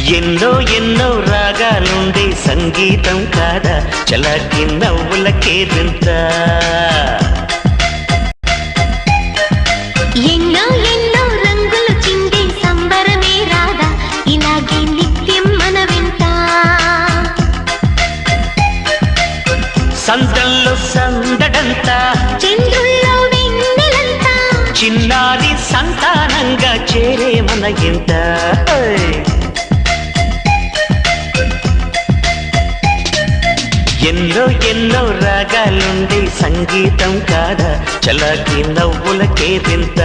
ఎన్నో ఎన్నో రాగాలుండే సంగీతం కాదా చలాకి నవ్వులకేదంత ఎన్నో ఎన్నో రంగులు చిందే సంబరమే రాదా ఇలాగే నిత్యం మన వెంట సందల్లో సందడంతా చంద్రుల్లో వెన్నెలంతా చిన్నారి సంతానంగా చేరే మన ఇంట ఎన్నో ఎన్నో రాగాలుండే సంగీతం కాదా చలాకి నవ్వులకేదింత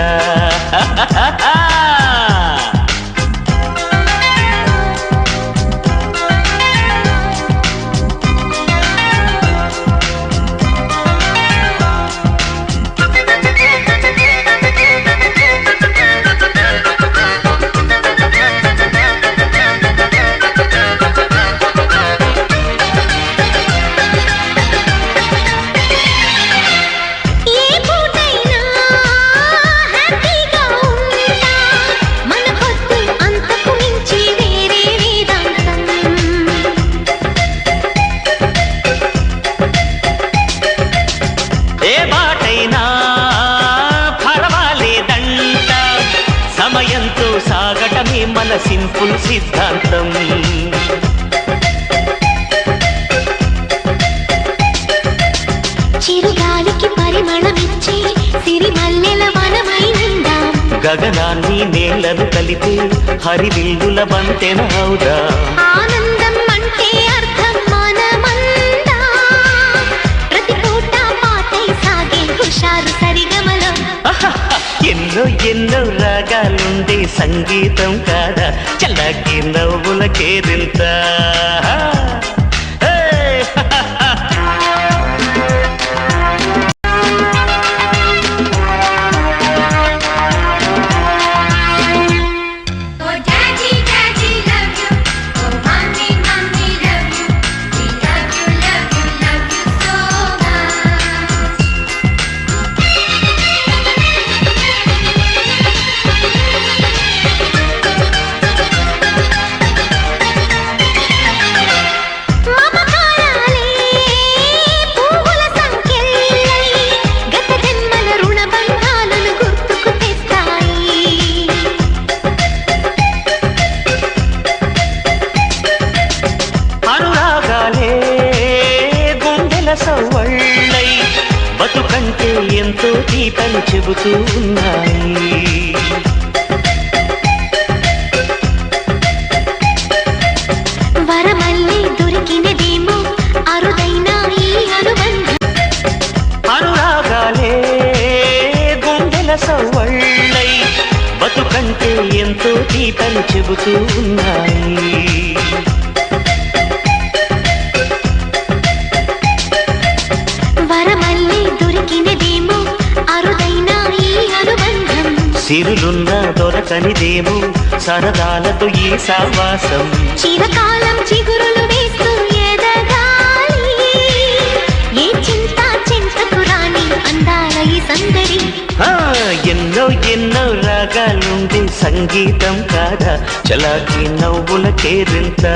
సాగటమే మన సింపుల్ సిద్ధాంతం చిరుగాలికి పరిమళమిచ్చే సిరిమల్లెల వనమైనందా గగనాన్ని నేలను కలిపే హరివిల్లుల బంతెన అవుదా ఆనందం అంటే అర్థం మనమందా ప్రతి పూట పాటై సాగే హుషారు సరిగమలో ఎన్నో ఎన్నో రాగాలుండే సంగీతం కాదా చలాకి నవ్వులకేదింత సవ్వళ్ళై బతుకంటే ఎంతో తీపని చెబుతూ ఉన్నాయి వరమల్లే దొరికినదేమో అరుదైన ఈ అనుబంధం అనురాగాలే గుండెల సవ్వళ్ళై బతుకంటే ఎంతో తీపని చెబుతూ ఉన్నాయి సిరులున్న దొరకనిదేమో సరదాలతో ఈ సావాసం చిరకాలం చిగురులు వేస్తూ ఎదగాలి ఏ చింత చింతకు రాని అందాల ఈ సందడి ఎన్నో ఎన్నో రాగాలుండే సంగీతం కాదా చలాకి నవ్వులకేదింత